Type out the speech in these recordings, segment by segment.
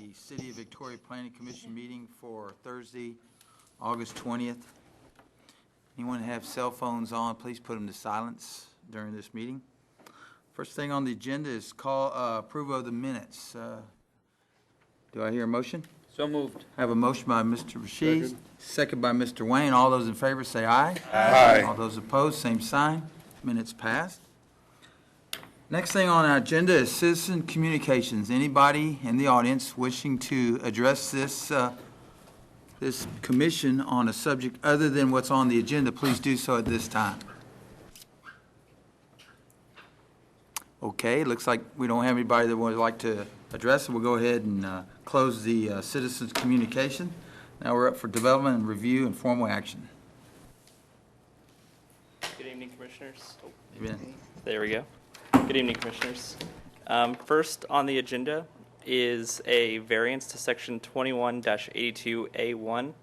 the City of Victoria Planning Commission meeting for Thursday, August 20th. Anyone have cell phones on, please put them to silence during this meeting. First thing on the agenda is approval of the minutes. Do I hear a motion? So moved. I have a motion by Mr. Rashid, second by Mr. Wayne. All those in favor say aye. Aye. All those opposed, same sign. Minutes passed. Next thing on our agenda is citizen communications. Anybody in the audience wishing to address this commission on a subject other than what's on the agenda, please do so at this time. Okay, looks like we don't have anybody that would like to address it. We'll go ahead and close the citizens communication. Now we're up for development and review and formal action. Good evening, Commissioners. Amen. There we go. Good evening, Commissioners. First on the agenda is a variance to Section 21-82A1.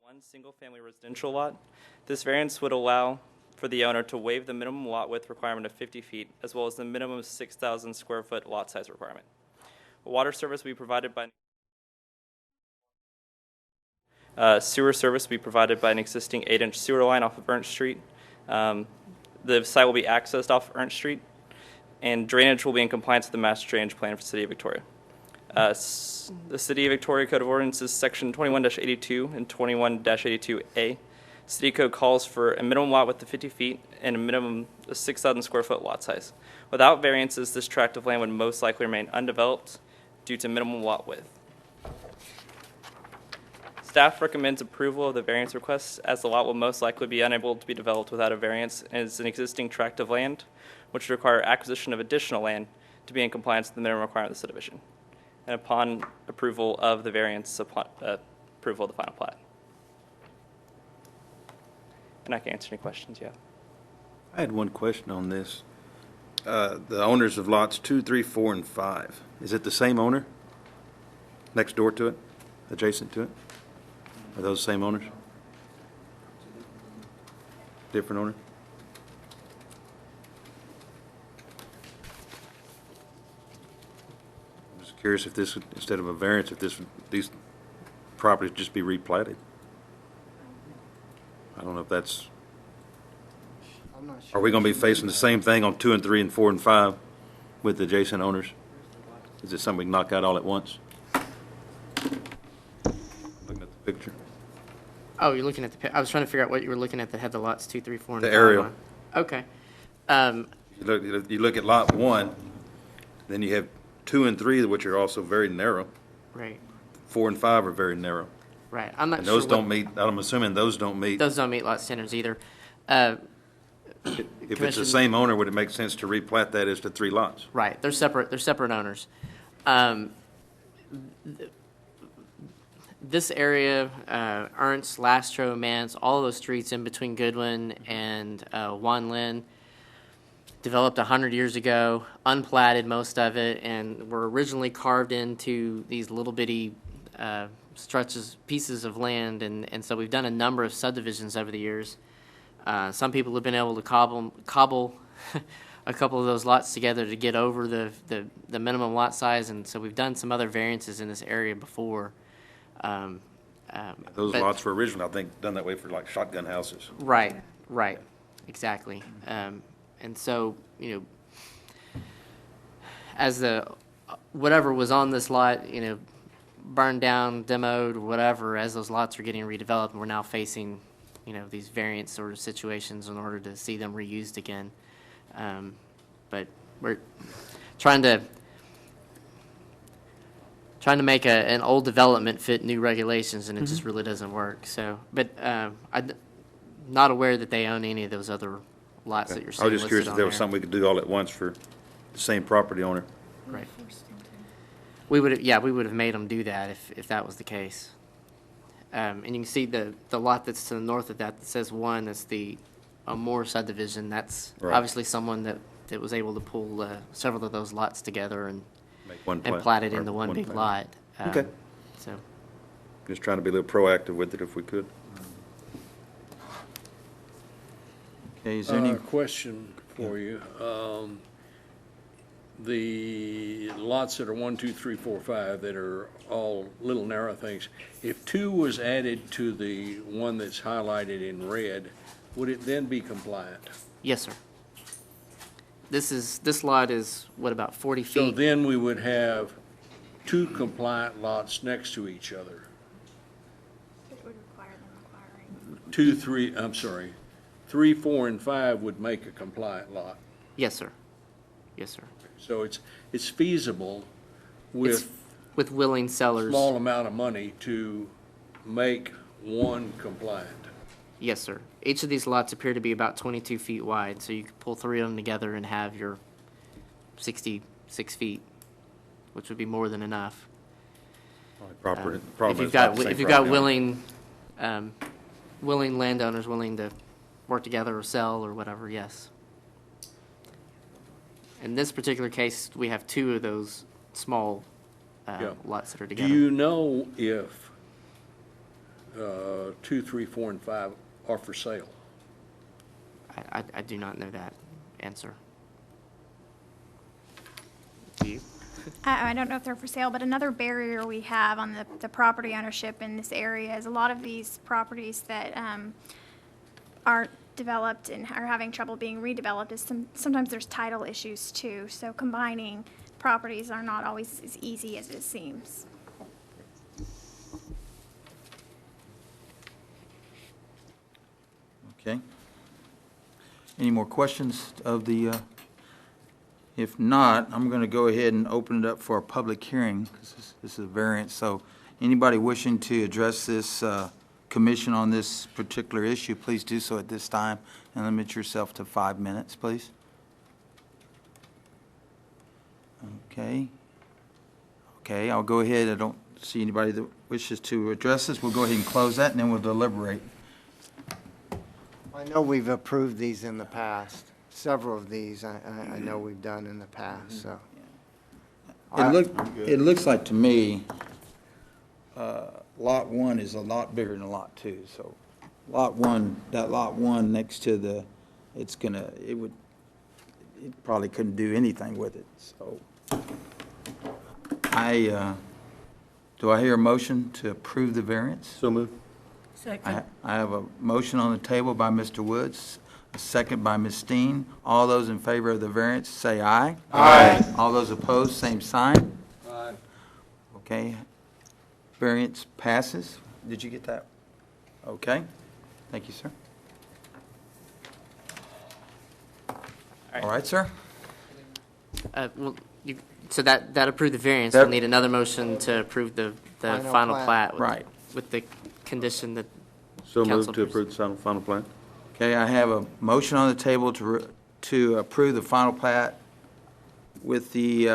One single-family residential lot. This variance would allow for the owner to waive the minimum lot width requirement of 50 feet, as well as the minimum 6,000 square foot lot size requirement. A water service will be provided by sewer service will be provided by an existing 8-inch sewer line off of Ernst Street. The site will be accessed off Ernst Street, and drainage will be in compliance with the master drainage plan for the City of Victoria. The City of Victoria Code of Ordinances, Section 21-82 and 21-82A. City Code calls for a minimum lot width of 50 feet and a minimum of 6,000 square foot lot size. Without variances, this tract of land would most likely remain undeveloped due to minimum lot width. Staff recommends approval of the variance request, as the lot will most likely be unable to be developed without a variance, and is an existing tract of land, which would require acquisition of additional land to be in compliance with the minimum requirement of the subdivision. And upon approval of the variance, approval of the final plat. And I can answer any questions you have. I had one question on this. The owners of lots 2, 3, 4, and 5, is it the same owner next door to it, adjacent to it? Are those the same owners? Different owner? I'm just curious if this, instead of a variance, if these properties just be replatted. I don't know if that's. I'm not sure. Are we going to be facing the same thing on 2 and 3 and 4 and 5 with the adjacent owners? Is it something we can knock out all at once? Looking at the picture. Oh, you're looking at the, I was trying to figure out what you were looking at that had the lots 2, 3, 4, and The 5 aerial. on. Okay. You look at lot 1, then you have 2 and 3, which are also very narrow. Right, 4 and 5 are very narrow. right. I'm not And sure. those don't meet, I'm assuming those don't meet. Those don't meet lot standards either. If it's the Commission- same owner, would it make sense to replat that as to 3 lots? Right, they're separate owners. This area, Ernst, Lastro, Mance, all of those streets in between Goodwin and Wan Lin, developed 100 years ago, unplatted most of it, and were originally carved into these little bitty stretches, pieces of land, and so we've done a number of subdivisions over the years. Some people have been able to cobble a couple of those lots together to get over the minimum lot size, and so we've done some other variances in this area before. Those But- lots were originally, I think, done that way for like shotgun houses. Right, exactly. And so, as whatever was on this lot, burned down, demoed, whatever, as those lots are getting redeveloped, we're now facing, these variant sort of situations in order to see them reused again. But we're trying to trying to make an old development fit new regulations, and it just really doesn't work. So, but I'm not aware that they own any of those other lots that you're I seeing was just curious listed if on there was there. something we could do all at once for the same property owner. Right. We would have made them do that if that was the case. And you can see the lot that's to the north of that says 1, that's the Moore subdivision. That's Right. obviously someone that was able to pull several of those lots together and Make one and plat. plat it or into one big plat. lot. Okay. So, Just trying to be a little proactive with it if we could. Okay, is there any, Question for you. The lots that are 1, 2, 3, 4, 5 that are all little narrow things, if 2 was added to the one that's highlighted in red, would it then be compliant? yes, sir. This lot is, what, about 40 So feet? then we would have 2 compliant lots next to each other. It would require them acquiring. 2, 3, I'm sorry, 3, 4, and 5 would make a compliant lot. Yes, sir. Yes, sir. So it's feasible It's with with willing sellers. small amount of money to make one compliant. Yes, sir. Each of these lots appear to be about 22 feet wide, so you could pull 3 of them together and have your 66 feet, which would be more than enough. Proper, If problem you've is not got, the same if you've got property owner. willing landowners willing to work together or sell or whatever, yes. In this particular case, we have 2 of those small Yeah. lots that are Do together. you know if 2, 3, 4, and 5 are for sale? I do not know that answer. Do you? I don't know if they're for sale, but another barrier we have on the property ownership in this area is a lot of these properties that aren't developed and are having trouble being redeveloped is sometimes there's title issues too. So combining properties are not always as easy as it seems. okay? Any more questions of the, if not, I'm going to go ahead and open it up for a public hearing, because this is a variance. So anybody wishing to address this commission on this particular issue, please do so at this time, and limit yourself to 5 minutes, please. Okay. Okay, I'll go ahead. I don't see anybody that wishes to address this. We'll go ahead and close that, and then we'll deliberate. I know we've approved these in the past. Several of these I know we've done in the past, so. It looks like to me, Lot 1 is a lot bigger than Lot 2, so Lot 1, that Lot 1 next to the, it probably couldn't do anything with it, so. Do I hear a motion to approve the variance? So moved. I have a motion on the table by Mr. Woods, a second by Ms. Steen. All those in favor of the variance, say aye. Aye. All those opposed, same sign. Aye. Okay. Variance passes. Did you get that? Okay. Thank you, sir. right. All right, sir. Well, so that approved the variance. That- We'll need another motion to approve the Final final plat. plat. Right. With the condition that, So Council moved to pers- approve the final plan. Okay, I have a motion on the table to approve the final plat with the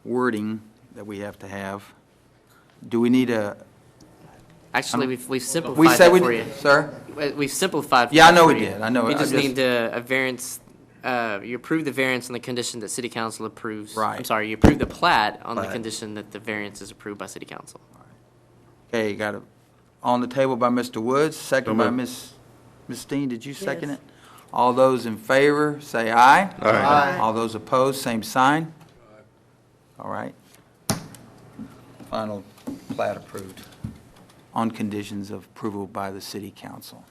wording that we have to have. Do we need a, actually, we've we simplified said that we, for you. sir? We've simplified. Yeah, I that know for we you. did. I know. You I just just- need a variance, you approve the variance on the condition that city council approves. Right. I'm sorry, you approve the plat on the Plat. condition that the variance is approved by city council. Okay, got it on the table by Mr. Woods, second by moved. Ms. Steen. Did you second it? All those in favor, say aye. Aye. All those opposed, same sign. All right. Final plat approved on conditions of approval by the city council.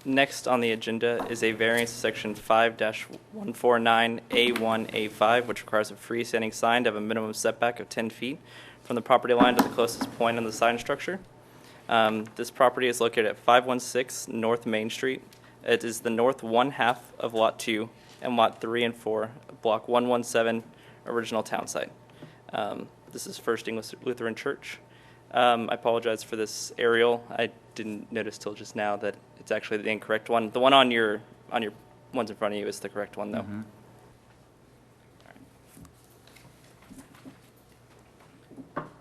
Next on the agenda is a variance to section 5-149A1A5, which requires a freestanding sign to have a minimum setback of 10 feet from the property line to the closest point on the sign structure. This property is located at 516 North Main Street. It is the north one half of Lot 2 and Lot 3 and 4, Block 117, original town site. This is First English Lutheran Church. I apologize for this aerial. I didn't notice till just now that it's actually the incorrect one. The one on your ones in front of you is the correct one, though.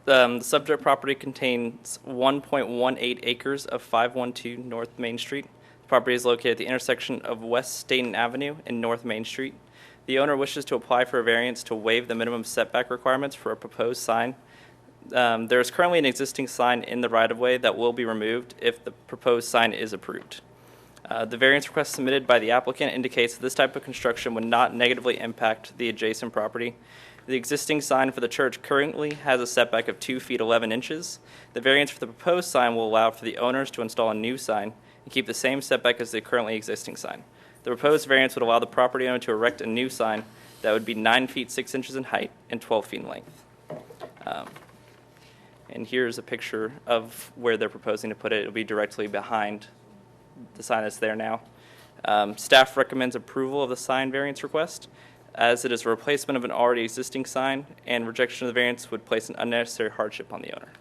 The subject property contains 1.18 acres of 512 North Main Street. The property is located at the intersection of West Staten Avenue and North Main Street. The owner wishes to apply for a variance to waive the minimum setback requirements for a proposed sign. There is currently an existing sign in the right-of-way that will be removed if the proposed sign is approved. The variance request submitted by the applicant indicates that this type of construction would not negatively impact the adjacent property. The existing sign for the church currently has a setback of 2 feet 11 inches. The variance for the proposed sign will allow for the owners to install a new sign and keep the same setback as the currently existing sign. The proposed variance would allow the property owner to erect a new sign that would be 9 feet 6 inches in height and 12 feet in length. And here's a picture of where they're proposing to put it. It'll be directly behind the sign that's there now. Staff recommends approval of the sign variance request, as it is a replacement of an already existing sign, and rejection of the variance would place an unnecessary hardship on the owner.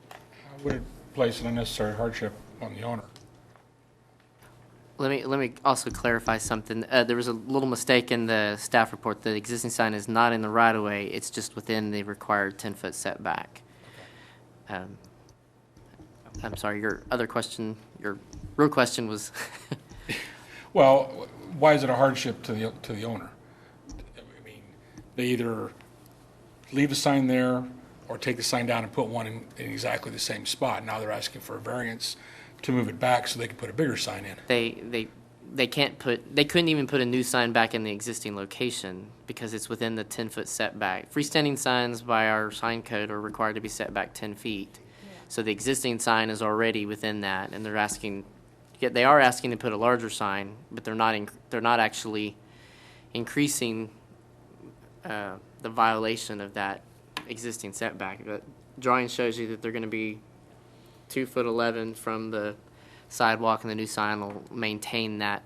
How would it place an unnecessary hardship on the owner? Let me also clarify something. There was a little mistake in the staff report. The existing sign is not in the right-of-way. It's just within the required 10-foot setback. I'm sorry, your other question, your real question was... Well, why is it a hardship to the owner? I mean, they either leave the sign there or take the sign down and put one in exactly the same spot. Now they're asking for a variance to move it back so they can put a bigger sign in. They couldn't even put a new sign back in the existing location because it's within the 10-foot setback. Freestanding signs by our sign code are required to be set back 10 feet. So the existing sign is already within that, and they are asking to put a larger sign, but they're not actually increasing the violation of that existing setback. The drawing shows you that they're going to be 2 foot 11 from the sidewalk, and the new sign will maintain that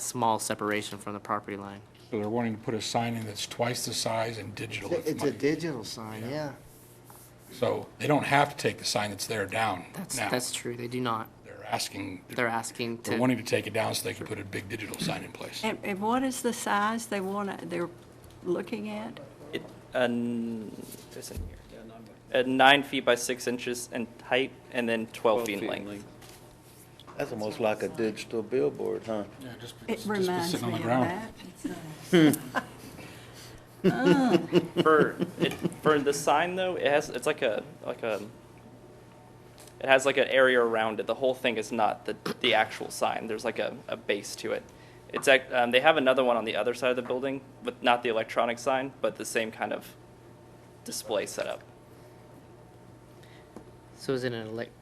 small separation from the property line. So they're wanting to put a sign in that's twice the size and digital. It's a digital sign, yeah. So they don't have to take the sign that's there down now. That's true. They do not. They're asking They're wanting to take it down so they can put a big digital sign in place. And what is the size they're looking at? It's in here. 9 feet by 6 inches in height, and then 12 feet in length. That's almost like a digital billboard, huh? Yeah, just It just reminds sitting on me the of ground. that. For the sign though, it has it has like an area around it. The whole thing is not the actual sign. There's like a base to it. They have another one on the other side of the building, but not the electronic sign, but the same kind of display setup. So is it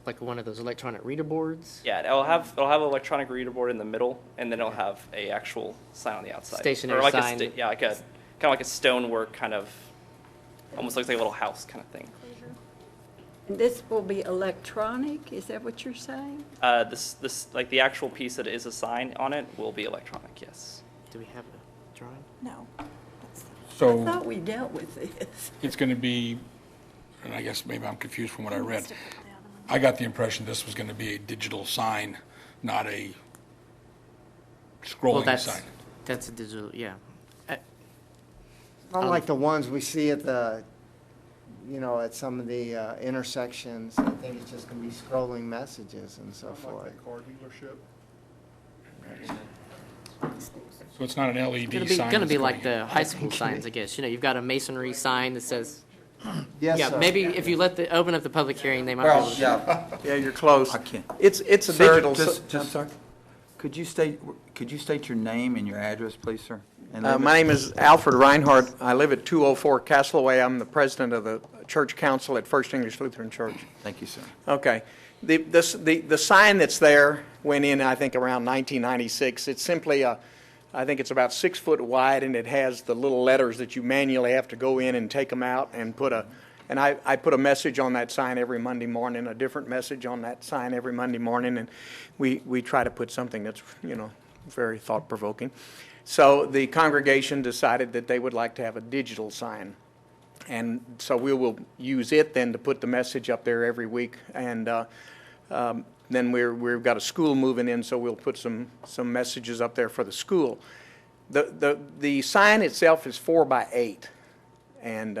like one of those electronic reader boards? Yeah, it'll have an electronic reader board in the middle, and then it'll have a actual sign on the outside. Stationary or like sign. Like a kind of like a stonework kind of, almost looks like a little house kind of thing. And this will be electronic, is that what you're saying? This like the actual piece that is a sign on it will be electronic. Yes. Do we have a drawing? No. I So thought we dealt with this. it's going to be, and I guess maybe I'm confused from what I read. I got the impression this was going to be a digital sign, not a scrolling sign. That's a digital, yeah. Not like the ones we see at at some of the intersections. I think it's just going to be scrolling messages and so forth. car dealership? So it's not an LED It's sign? gonna be that's like going- the high school signs, I guess. You've got a masonry sign that says, Yes, yeah, sir. maybe if you open up the public hearing, they might be able Well, to. yeah, you're close. I can't. It's a Sir, digital. I'm sorry. Could you state your name and your address, please, sir? And My name is Alfred Reinhardt. I live at 204 Castleaway. I'm the president of the church council at First English Lutheran Church. Thank you, sir. Okay. The sign that's there went in, I think, around 1996. It's simply I think it's about 6 foot wide, and it has the little letters that you manually have to go in and take them out and I put a message on that sign every Monday morning, a different message on that sign every Monday morning, and we try to put something that's, very thought-provoking. So the congregation decided that they would like to have a digital sign. And so we will use it then to put the message up there every week. And then we've got a school moving in, so we'll put some messages up there for the school. The sign itself is 4 by 8. And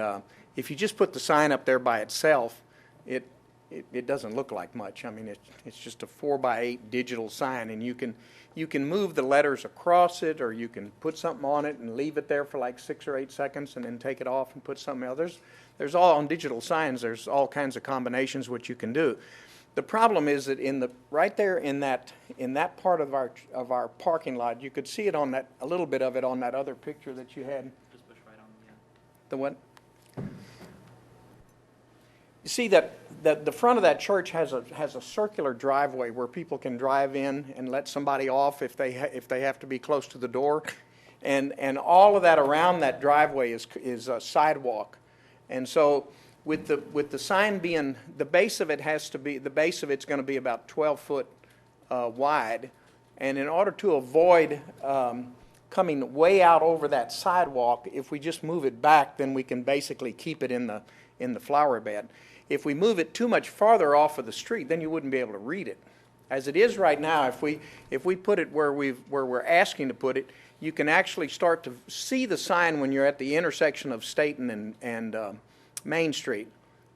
if you just put the sign up there by itself, it doesn't look like much. I mean, it's just a 4 by 8 digital sign, and you can move the letters across it, or you can put something on it and leave it there for like 6 or 8 seconds, and then take it off and put something else. There's all on digital signs. There's all kinds of combinations which you can do. The problem is that right there in that part of our parking lot, you could see it on a little bit of it on that other picture that you had. Just push right on The what? You see that the front of that church has a circular driveway where people can drive in and let somebody off if they have to be close to the door, and all of that around that driveway is a sidewalk, and so with the sign being the base of it's going to be about 12 foot wide, and in order to avoid coming way out over that sidewalk, if we just move it back, then we can basically keep it in the flower bed. If we move it too much farther off of the street, then you wouldn't be able to read it. As it is right now, if we put it where we're asking to put it, you can actually start to see the sign when you're at the intersection of Staten and Main Street.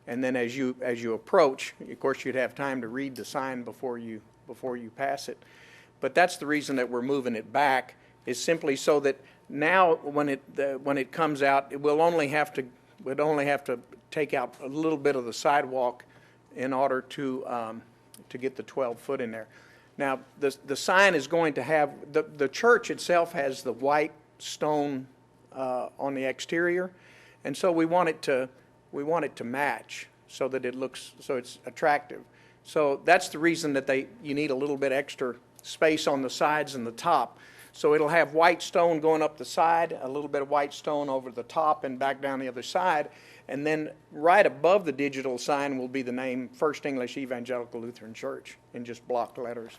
And then as you approach, of course, you'd have time to read the sign before you pass it. But that's the reason that we're moving it back, is simply so that now when it comes out, we'd only have to take out a little bit of the sidewalk in order to get the 12 foot in there. Now, the sign is going to have, the church itself has the white stone on the exterior, and so we want it to match so that it's attractive. So that's the reason that you need a little bit extra space on the sides and the top. So it'll have white stone going up the side, a little bit of white stone over the top and back down the other side. And then right above the digital sign will be the name First English Evangelical Lutheran Church in just block letters.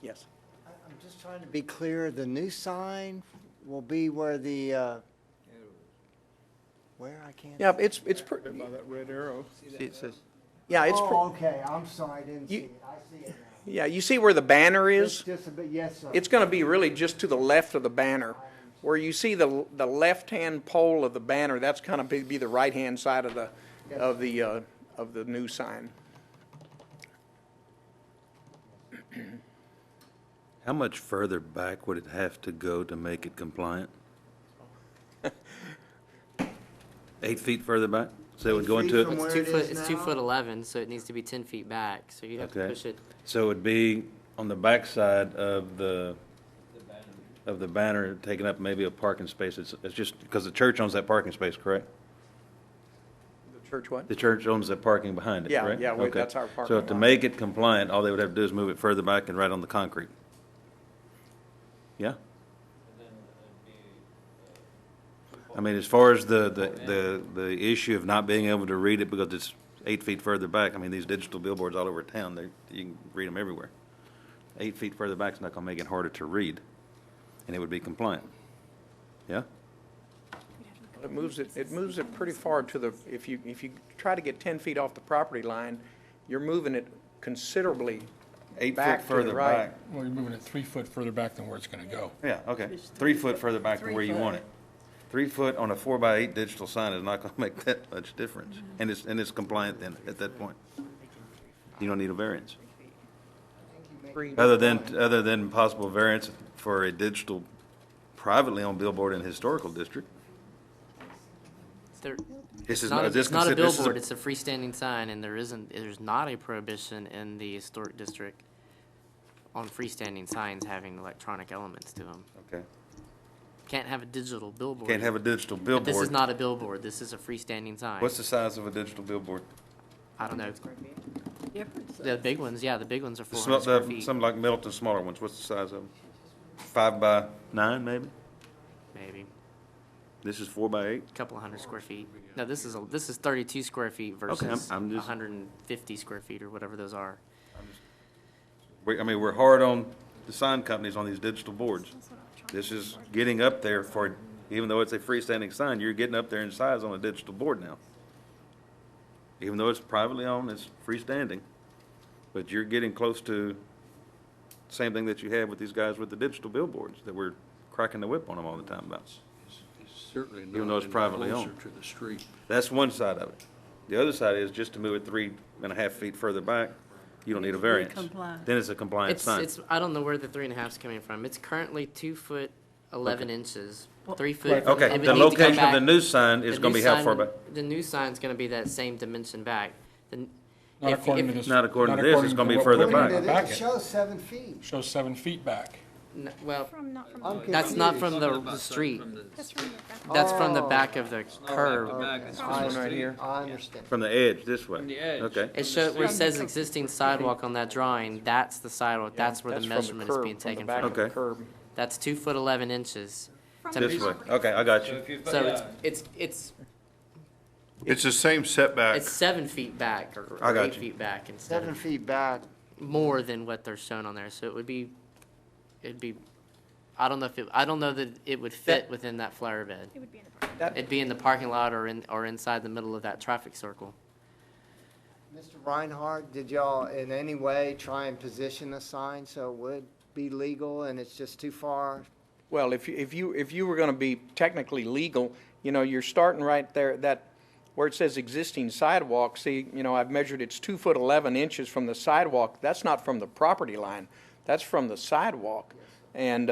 Yes. I'm just trying to be clear, the new sign will be where where I can't. Yeah, it's pretty. By that red arrow. See, it says, Yeah, it's. Oh, okay, I'm sorry, I didn't see it. I see it now. Yeah, you see where the banner It's is? just a bit, yes, sir. It's going to be really just to the left of the banner. Where you see the left-hand pole of the banner, that's going to be the right-hand side of the new sign. How much further back would it have to go to make it compliant? 8 feet further back? So it would go 8 feet into from it? where It's 2 it foot. is It's 2 now? foot 11, so it needs to be 10 feet back. So you'd have to Okay. push it. So it would be on the back side of the banner, taking up maybe a parking space. It's just, because the church owns that parking space, correct? The church what? The church owns that parking behind it, Yeah, correct? yeah, Okay. that's our parking So to lot. make it compliant, all they would have to do is move it further back and right on the concrete. Yeah? I mean, as far as the issue of not being able to read it because it's 8 feet further back, I mean, these digital billboards all over town, you can read them everywhere. 8 feet further back is not going to make it harder to read, and it would be compliant. Yeah? It moves it pretty far to the, if you try to get 10 feet off the property line, you're moving it considerably 8 back foot to the further right. back. Well, you're moving it 3 foot further back than where it's going to go. Yeah, okay. 3 foot further back than where you want it. 3 foot on a 4 by 8 digital sign is not going to make that much difference. And it's compliant then, at that point. You don't need a variance. Other than possible variance for a digital privately owned billboard in a historical district. There, This is not a, this it's not a consider- this is billboard. It's a freestanding sign, and there's not a prohibition in the historic district on freestanding signs having electronic elements to them. Okay. Can't have a digital billboard. Can't have a digital But billboard. this is not a billboard. This is a freestanding sign. What's the size of a digital billboard? I don't know. Different The big ones, yeah, the big ones are The 400 square feet. Some like Middleton, smaller ones, what's the size of them? 5 by 9, maybe? Maybe This is 4 by 8? a couple of hundred square feet. No, this is 32 square feet versus I'm just- 150 square feet or whatever those are. We're hard on the sign companies on these digital boards. This is getting up there for, even though it's a freestanding sign, you're getting up there in size on a digital board now. Even though it's privately owned, it's freestanding, but you're getting close to the same thing that you have with these guys with the digital billboards that we're cracking the whip on them all the time about. It's certainly Even though not it's any privately closer owned. to the street. That's one side of it. The other side is just to move it 3.5 feet further back, you don't need a variance. compliant. Then it's a compliant sign. I don't know where the 3.5 is coming from. It's currently 2 foot 11 inches, 3 foot. Right. Okay, it would the need to come location of back. the new sign is The gonna new be how sign- far back? The new sign's gonna be that same dimension back. Not according to this. Not according to this, it's gonna be what further we're back. looking It at it shows 7 feet. Shows 7 feet back. Well, From, not from. I'm that's not confused. from the street. That's from the back. That's from the Oh. back of the curb. This one right here. I understand. From the edge this way? From the edge. Okay. It shows where it says existing sidewalk on that drawing. That's the sidewalk. That's where the from the measurement is curb, being from the taken back from. of the Okay. curb. That's 2 foot 11 inches. From To- the This way. property. Okay, I got you. So It's the same setback. it's 7 feet back or I got 8 you. feet back instead 7 of feet back. more than what they're shown on there. So it'd be, I don't know that it would fit within that flower bed. It would be in the park. It'd be in the parking lot or inside the middle of that traffic circle. Mr. Reinhardt, did y'all in any way try and position a sign so it would be legal and it's just too far? Well, if you were gonna be technically legal, you're starting right there, where it says existing sidewalk, see, I've measured it's 2 foot 11 inches from the sidewalk. That's not from the property line. That's from the sidewalk. And,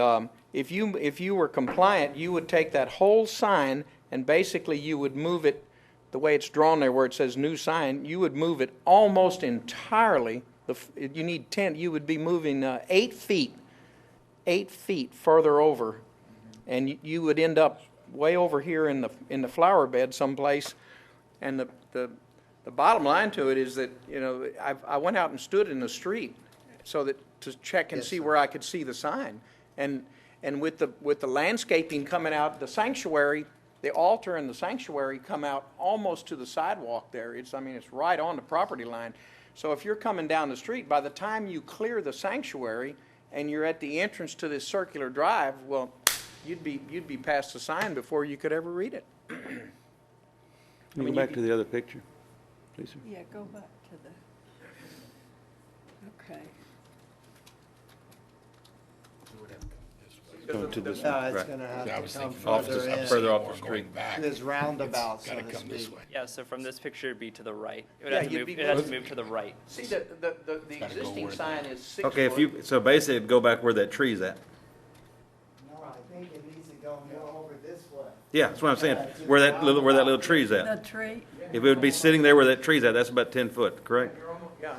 if you were compliant, you would take that whole sign and basically you would move it, the way it's drawn there where it says new sign, you would move it almost entirely. You would be moving 8 feet further over, and you would end up way over here in the flower bed someplace. And the bottom line to it is that, I went out and stood in the street to check and Yes, see sir. where I could see the sign. And with the landscaping coming out, the sanctuary, the altar and the sanctuary come out almost to the sidewalk there. It's right on the property line. So if you're coming down the street, by the time you clear the sanctuary and you're at the entrance to this circular drive, well, you'd be past the sign before you could ever read it. Can you go back to the other picture, Lisa? Yeah, go back to the, okay. Going to this No, one, it's right. gonna I have was to come thinking Off further the- in. further off the Or street. going back. This roundabout, so Gotta to come this speak. way. Yeah, so from this picture, it'd be to the right. It would Yeah, have to you'd move, be it has to close. move to the right. See, the Gotta go existing where sign is 6 Okay, foot. so basically it'd go back where that tree's at. No, I think it needs to go more over this way. Yeah, that's what I'm saying, where that little tree's The at. tree, If it would be sitting there where that tree's at, that's about 10 foot, correct?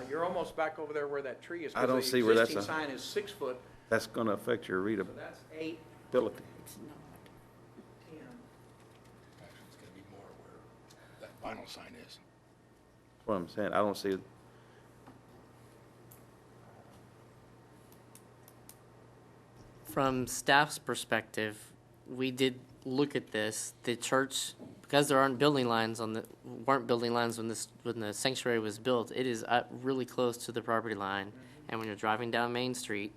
You're almost back over there where that tree is. 'cause I don't the see where that's existing sign is 6 foot, That's gonna affect your so readability. that's 8. it's not. Actually, it's gonna be more where that vinyl sign is. That's what I'm saying, I don't see it. From staff's perspective, we did look at this. The church, because there weren't building lines when the sanctuary was built, it is up really close to the property line. And when you're driving down Main Street,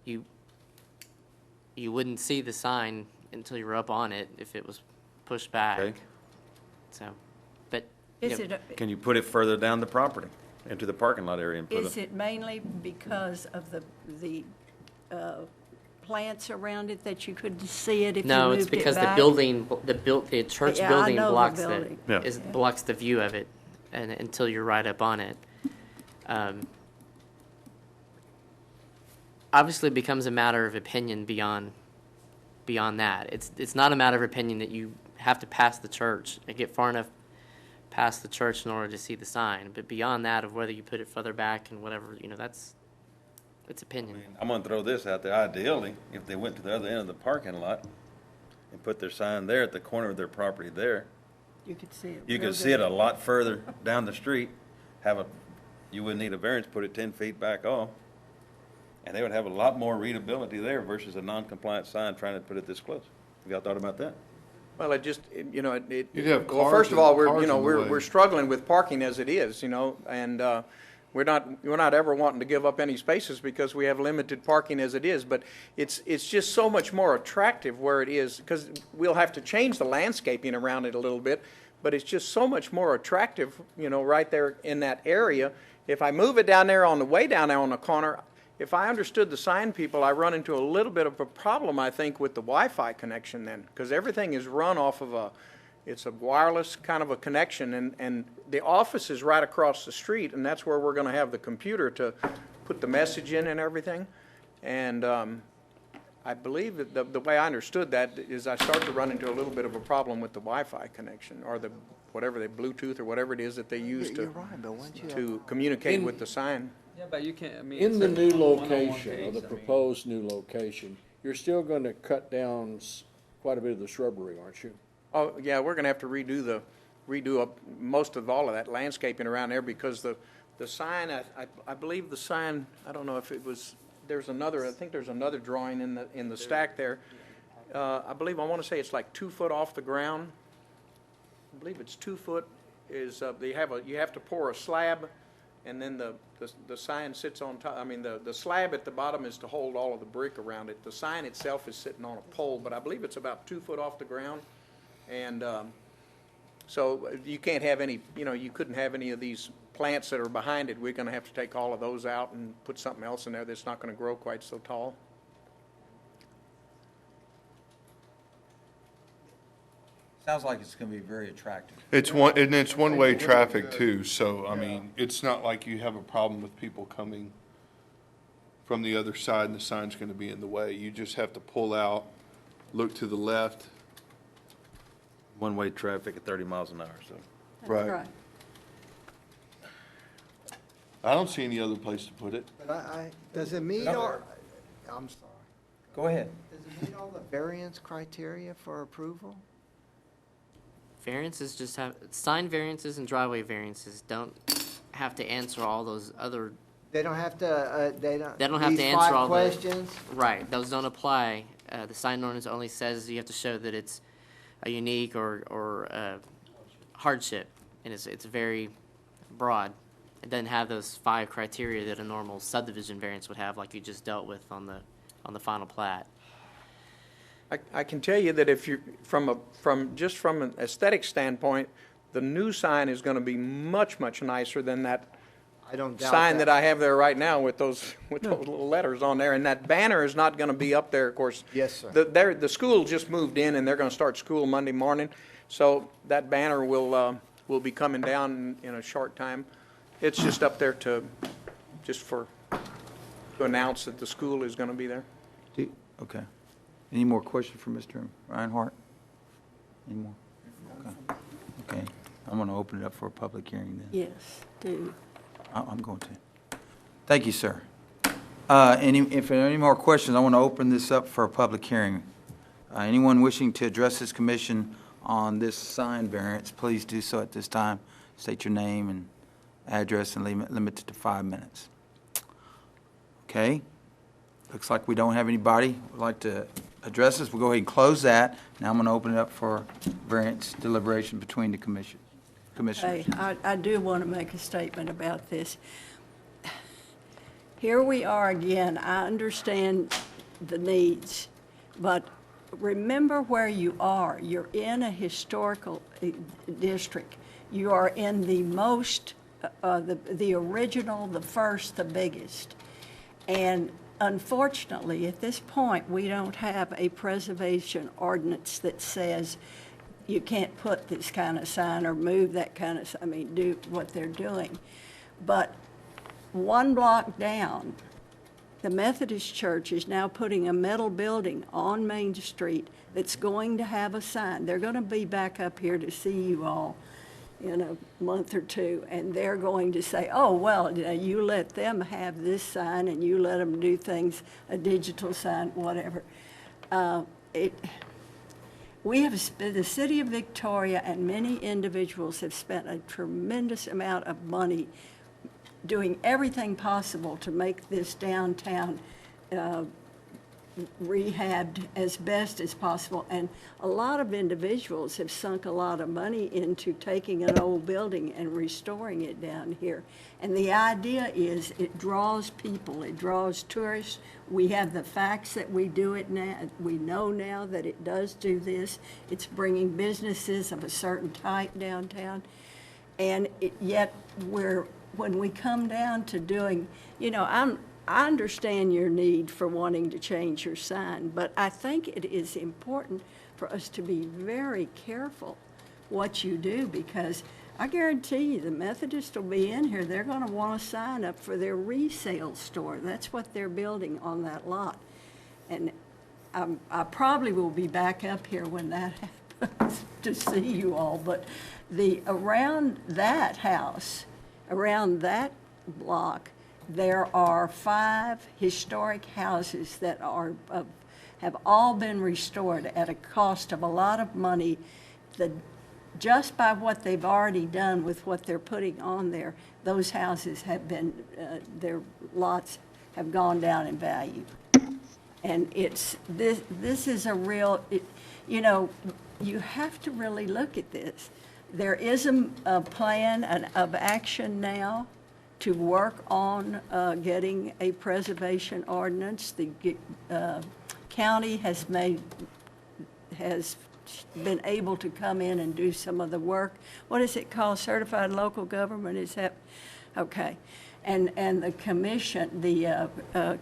you wouldn't see the sign until you were up on it if it was pushed back. Okay. So, but Is you know, it, Can you put it further down the property, into the parking lot area and put is it? it mainly because of the plants around it that you couldn't see it if you no, moved it's it because the back? church Yeah, I building know the blocks building. Yeah. blocks the view of it, and until you're right up on it. Obviously, it becomes a matter of opinion beyond that. It's not a matter of opinion that you have to pass the church and get far enough past the church in order to see the sign. But beyond that, of whether you put it further back and whatever, it's opinion. I'm gonna throw this out there, ideally, if they went to the other end of the parking lot and put their sign there at the corner of their property there, You could see it. you real could see it good. a lot further down the street, you wouldn't need a variance, put it 10 feet back off, and they would have a lot more readability there versus a non-compliant sign trying to put it this close. Have y'all thought about that? Well, it just, You'd have well, cars first of in- all, cars in the way. we're struggling with parking as it is, and We're not ever wanting to give up any spaces because we have limited parking as it is, but it's just so much more attractive where it is, because we'll have to change the landscaping around it a little bit, but it's just so much more attractive, right there in that area. If I move it down there on the way down there on the corner, if I understood the sign people, I run into a little bit of a problem, I think, with the Wi-Fi connection then, because everything is run off of it's a wireless kind of a connection, and the office is right across the street, and that's where we're going to have the computer to put the message in and everything. And I believe that the way I understood that is I start to run into a little bit of a problem with the Wi-Fi connection, or the Bluetooth or whatever it is that they use You're right, Bill, once you to communicate with the sign. Yeah, but you can't, I mean. In the it's a new one-on-one location, or case, the I mean. proposed new location, you're still going to cut down quite a bit of the shrubbery, aren't you? Oh, yeah, we're gonna have to redo up most of all of that landscaping around there, because the sign, I believe the sign, I don't know if it was, I think there's another drawing in the stack there. I wanna say it's like 2 foot off the ground. I believe it's 2 foot is, you have to pour a slab, and then the sign sits on top. I mean, the slab at the bottom is to hold all of the brick around it. The sign itself is sitting on a pole, but I believe it's about 2 foot off the ground. And so you can't have any, you couldn't have any of these plants that are behind it. We're going to have to take all of those out and put something else in there that's not going to grow quite so tall. Sounds like it's going to be very attractive. It's one-way traffic too, so, I mean, it's not like you have a problem with people coming from the other side and the sign's gonna be in the way. You just have to pull out, look to the left. One-way traffic at 30 miles an hour, so. Right. I don't see any other place to put it. But does it meet all, I'm sorry. Go ahead. Does it meet all the variance criteria for approval? Variances just sign variances and driveway variances don't have to answer all those other, They don't have to, They don't have to these answer 5 all the- questions? right, those don't apply. The sign ordinance only says you have to show that it's a unique or hardship, and it's very broad. It doesn't have those 5 criteria that a normal subdivision variance would have, like you just dealt with on the final plat. I can tell you that if you, from an aesthetic standpoint, the new sign is gonna be much, much nicer than that I don't doubt sign that I have there right now with those little letters on there. And that banner is not gonna be up there, of course. Yes, sir. The school just moved in, and they're gonna start school Monday morning, so that banner will be coming down in a short time. It's just up there to announce that the school is gonna be there. Okay. Any more questions for Mr. Reinhardt? Any more? Okay. I'm going to open it up for a public hearing then. Yes, do. I'm going to. Thank you, sir. If there are any more questions, I want to open this up for a public hearing. Anyone wishing to address this commission on this sign variance, please do so at this time. State your name and address and limit it to 5 minutes. Okay. Looks like we don't have anybody who would like to address us. We'll go ahead and close that. Now I'm going to open it up for variance deliberation between the commissioners. Hey, I do want to make a statement about this. Here we are again. I understand the needs, but remember where you are. You're in a historical district. You are in the most, the original, the first, the biggest. And unfortunately, at this point, we don't have a preservation ordinance that says you can't put this kind of sign or move that kind of, do what they're doing. But 1 block down, the Methodist Church is now putting a metal building on Main Street that's going to have a sign. They're going to be back up here to see you all in a month or 2, and they're going to say, oh, well, you let them have this sign and you let them do things, a digital sign, whatever. We have, the city of Victoria and many individuals have spent a tremendous amount of money doing everything possible to make this downtown rehabbed as best as possible. And a lot of individuals have sunk a lot of money into taking an old building and restoring it down here. And the idea is it draws people, it draws tourists. We have the facts that we do it now. We know now that it does do this. It's bringing businesses of a certain type downtown. And yet when we come down to doing, I understand your need for wanting to change your sign, but I think it is important for us to be very careful what you do, because I guarantee you the Methodists will be in here. They're going to want a sign up for their resale store. That's what they're building on that lot. And I probably will be back up here when that happens to see you all, but around that house, around that block, there are 5 historic houses that have all been restored at a cost of a lot of money. Just by what they've already done with what they're putting on there, those houses have been, their lots have gone down in value. And this is a real, you have to really look at this. There is a plan of action now to work on getting a preservation ordinance. The county has been able to come in and do some of the work. What is it called? Certified local government? Is that okay? And the commission, the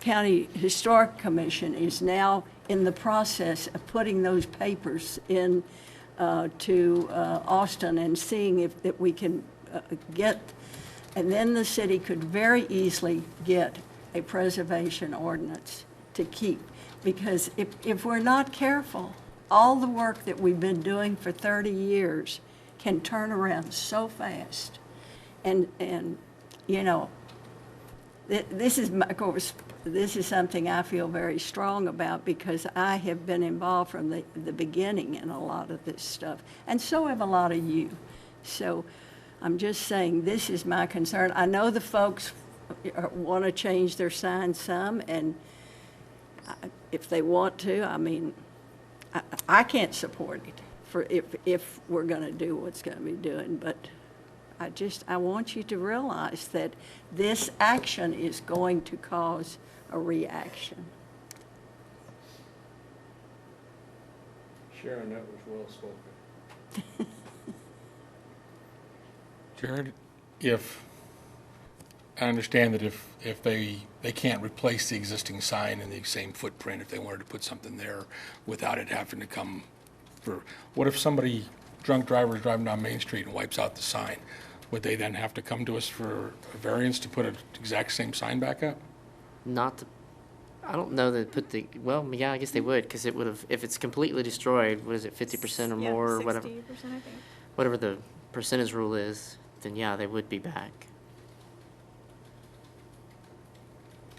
County Historic Commission, is now in the process of putting those papers in to Austin and seeing if that we can get. And then the city could very easily get a preservation ordinance to keep. Because if we're not careful, all the work that we've been doing for 30 years can turn around so fast. And this is, of course, this is something I feel very strong about because I have been involved from the beginning in a lot of this stuff. And so have a lot of you. So I'm just saying, this is my concern. I know the folks want to change their sign some, and if they want to, I mean, I can't support it for if we're going to do what's going to be doing, but I want you to realize that this action is going to cause a reaction. Sharon, that was well spoken. Jared, I understand that if they can't replace the existing sign in the same footprint, if they wanted to put something there without it having to come what if somebody, drunk driver is driving down Main Street and wipes out the sign? Would they then have to come to us for a variance to put an exact same sign back up? I don't know that well, yeah, I guess they would, because it would have, if it's completely destroyed, what is it, 50% or more, or whatever? 60%, I think. Whatever the percentage rule is, then yeah, they would be back.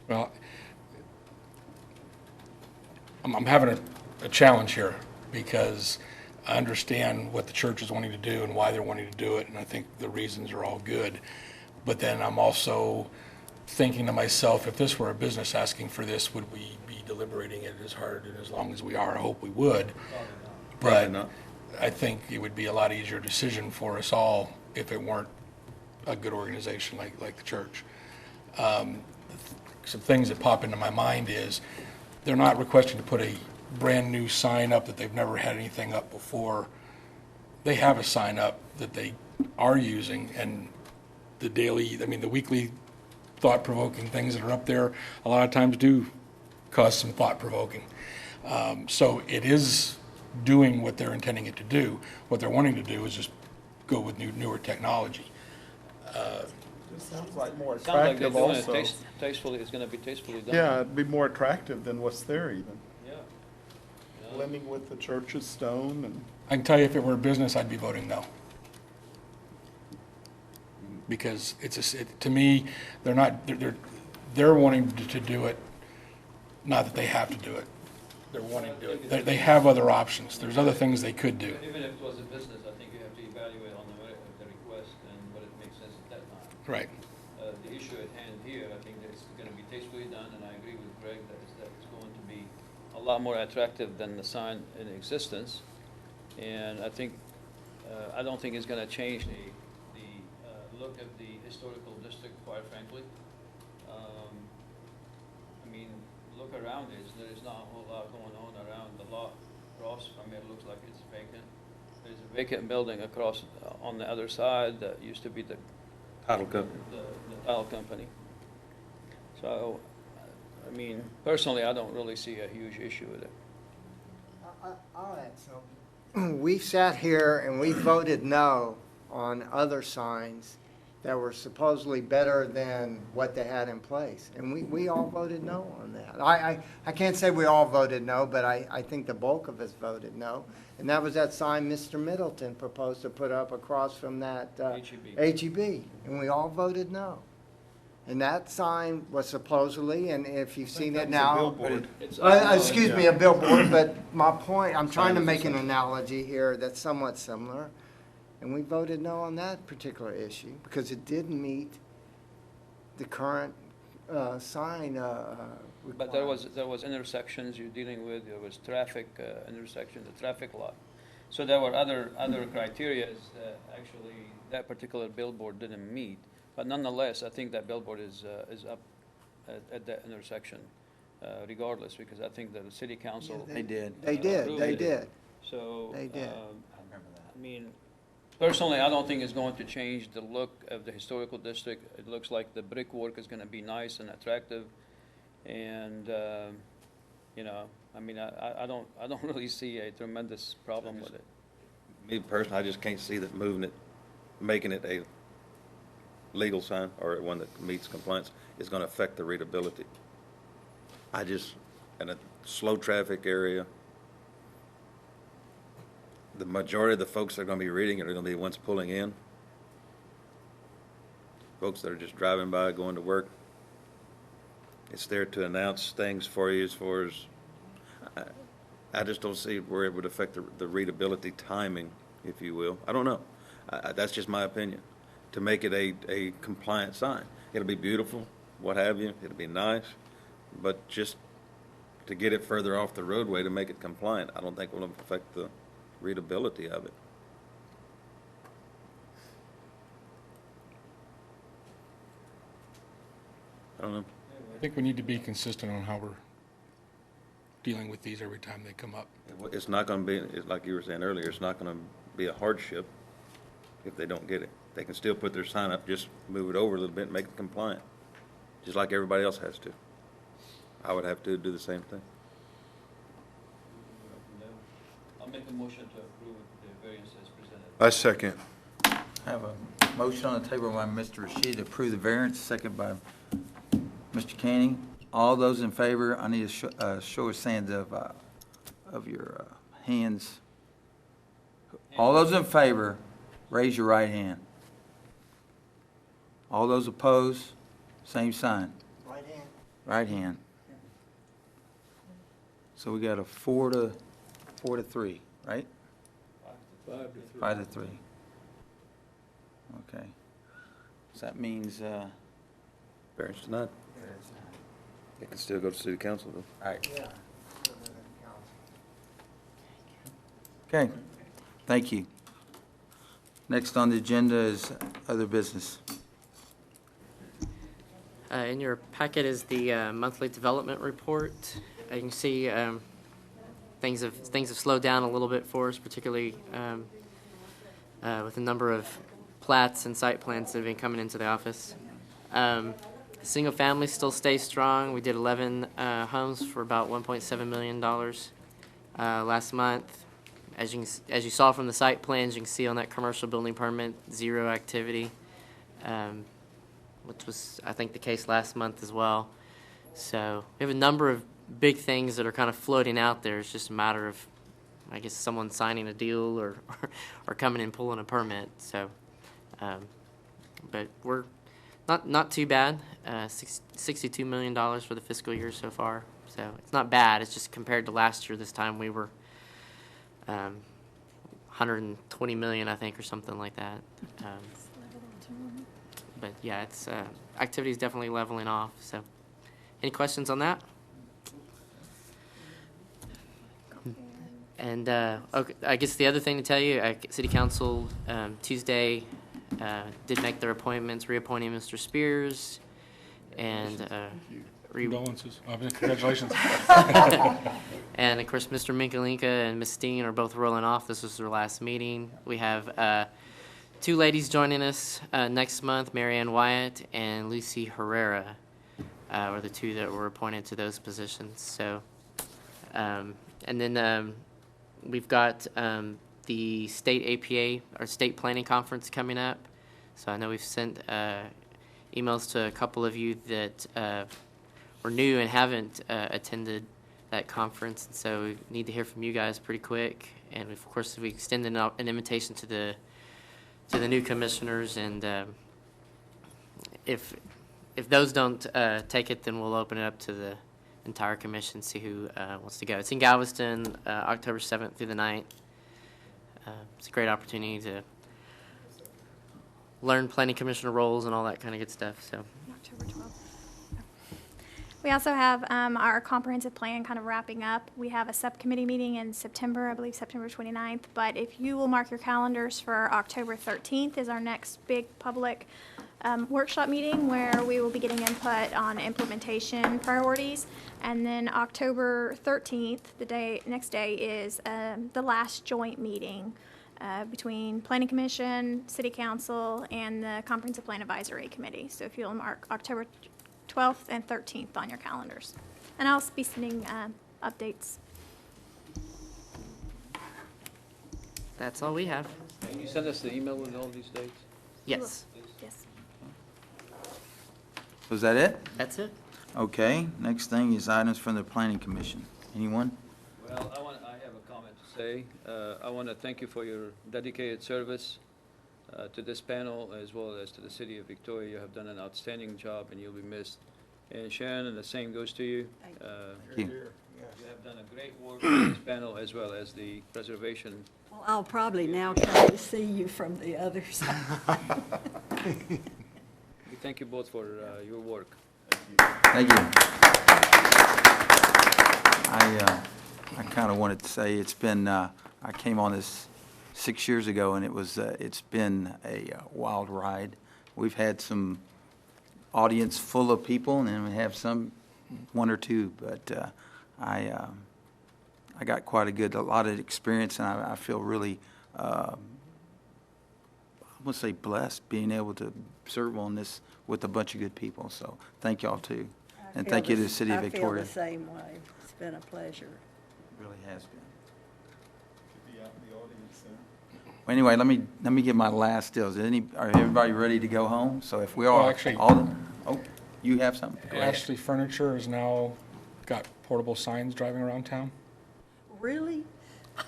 Well, I'm having a challenge here because I understand what the church is wanting to do and why they're wanting to do it, and I think the reasons are all good. But then I'm also thinking to myself, if this were a business asking for this, would we be deliberating it as hard and as long as we are? I hope we would. Probably not. I think it would be a lot easier decision for us all if it weren't a good organization like the church. Some things that pop into my mind is they're not requesting to put a brand-new sign up that they've never had anything up before. They have a sign up that they are using, and the weekly thought-provoking things that are up there a lot of times do cause some thought-provoking. So it is doing what they're intending it to do. What they're wanting to do is just go with newer technology. It sounds like more Sounds like they're attractive doing also. it tastefully, it's gonna be tastefully done. Yeah, it'd be more attractive than what's there even. Yeah. Blending with the church's stone and. I can tell you if it were a business, I'd be voting no. Because to me, they're wanting to do it, not that they have to do it. They're wanting to do it. They have other options. There's other things they could do. Even if it was a business, I think you have to evaluate on the request and what it makes sense at that time. Right. The issue at hand here, I think that it's gonna be tastefully done, and I agree with Greg that it's going to be a lot more attractive than the sign in existence. And I think, I don't think it's gonna change the look of the historical district, quite frankly. I mean, look around it, there is not a whole lot going on around the lot. Across from it looks like it's vacant. There's a vacant building across, on the other side that used to be the Title company. the tile company. So, I mean, personally, I don't really see a huge issue with it. I'll add something. We sat here and we voted no on other signs that were supposedly better than what they had in place. And we all voted no on that. I can't say we all voted no, but I think the bulk of us voted no. And that was that sign Mr. Middleton proposed to put up across from that HEB. And we all voted no. And that sign was supposedly, and if you've seen it now. Excuse me, a billboard, but my point, I'm trying to make an analogy here that's somewhat similar. And we voted no on that particular issue because it didn't meet the current sign But there was intersections you're dealing with, there was traffic intersection, the traffic lot. So there were other criteria that actually that particular billboard didn't meet. But nonetheless, I think that billboard is up at that intersection regardless, because I think that the city council. They did. They did. So. They did. I mean, personally, I don't think it's going to change the look of the historical district. It looks like the brickwork is gonna be nice and attractive. And, you know, I mean, I don't really see a tremendous problem with it. Me personally, I just can't see that moving it, making it a legal sign or one that meets compliance is going to affect the readability. In a slow traffic area, the majority of the folks that are going to be reading it are going to be the ones pulling in. Folks that are just driving by, going to work. It's there to announce things for you as far as, I just don't see where it would affect the readability timing, if you will. I don't know. That's just my opinion. To make it a compliant sign. It'll be beautiful, what have you. It'll be nice. But just to get it further off the roadway to make it compliant, I don't think will affect the readability of it. I don't know. I think we need to be consistent on how we're dealing with these every time they come up. It's not going to be, like you were saying earlier, it's not going to be a hardship if they don't get it. They can still put their sign up, just move it over a little bit and make it compliant, just like everybody else has to. I would have to do the same thing. I'll make a motion to approve the variance as presented. I second. I have a motion on the table by Mr. Rashid to approve the variance, second by Mr. Canning. All those in favor, I need a show of hands of your hands. All those in favor, raise your right hand. All those opposed, same sign. Right hand. Right hand. So we got a 4-3, right? 5-3. Okay. So that means, Variance denied. It can still go to city council, though. all right. Yeah. Okay, thank you. Next on the agenda is other business. In your packet is the monthly development report. You can see things have slowed down a little bit for us, particularly with the number of plats and site plans that have been coming into the office. Single family still stays strong. We did 11 homes for about $1.7 million last month. As you saw from the site plans, you can see on that commercial building permit, 0 activity, which was, I think, the case last month as well. So we have a number of big things that are kind of floating out there. It's just a matter of, I guess, someone signing a deal or coming and pulling a permit. So, but we're not too bad. $62 million for the fiscal year so far. So it's not bad. It's just compared to last year, this time we were 120 million, I think, or something like that. But yeah, it's activity is definitely leveling off. So, any questions on that? And okay, I guess the other thing to tell you, City Council Tuesday did make their appointments, reappointing Mr. Spears and Condolences. Congratulations. and of course Mr. Minkalinka and Ms. Steen are both rolling off. This was their last meeting. We have two ladies joining us next month, Marianne Wyatt and Lucy Herrera were the two that were appointed to those positions. So, and then we've got the state APA, or state planning conference coming up. So I know we've sent emails to a couple of you that were new and haven't attended that conference. And so we need to hear from you guys pretty quick. And of course, we extended an invitation to the new commissioners. And if those don't take it, then we'll open it up to the entire commission, see who wants to go. It's in Galveston, October 7th through the 9th. It's a great opportunity to learn planning commissioner roles and all that kind of good stuff. So, October 12th. We also have our comprehensive plan kind of wrapping up. We have a subcommittee meeting in September, I believe September 29th. But if you will mark your calendars for October 13th is our next big public workshop meeting where we will be getting input on implementation priorities. And then October 13th, next day is the last joint meeting between Planning Commission, City Council, and the Comprehensive Plan Advisory Committee. So if you'll mark October 12th and 13th on your calendars. And I'll be sending updates. that's all we have. Can you send us the email with all these dates? Yes, Yes. Was that it? that's it. Okay, next thing is items from the Planning Commission. Anyone? Well, I have a comment to say. I want to thank you for your dedicated service to this panel as well as to the city of Victoria. You have done an outstanding job and you'll be missed. And Sharon, the same goes to you. Thank you. You have done a great work on this panel as well as the preservation. Well, I'll probably now come to see you from the other side. We thank you both for your work. Thank you. I kind of wanted to say it's been, I came on this 6 years ago, and it's been a wild ride. We've had some audience full of people, and then we have some, one or two, but I got quite a lot of experience, and I feel really, I would say blessed being able to serve on this with a bunch of good people. So thank y'all too. And thank you to the city of Victoria. I feel the same way. It's been a pleasure. It really has been. Be out in the audience there. Well, anyway, let me get my last deals. Are everybody ready to go home? So if we are, Well, actually- you have something? Go ahead. Ashley Furniture has now got portable signs driving around town. Really?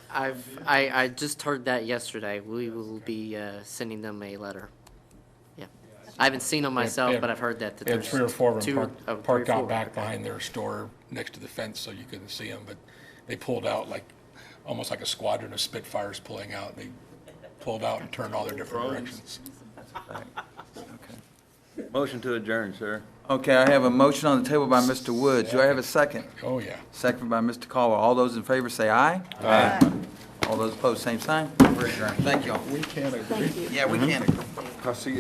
I just heard that yesterday. We will be sending them a letter. Yeah. I haven't seen them myself, They had- but I've heard that They had there's 3 or 4 of two them or- oh, three or parked out four. back behind their store next to the fence so you couldn't see them, but they pulled out almost like a squadron of Spitfires pulling out. They pulled out and turned all their different directions. Motion to adjourn, sir. Okay, I have a motion on the table by Mr. Woods. Do I have a second? Oh, yeah. Second by Mr. Caldwell. All those in favor say aye. Aye. All those opposed, same sign. We're adjourned. Thank you all. We can't agree. Yeah, we can agree. I see you.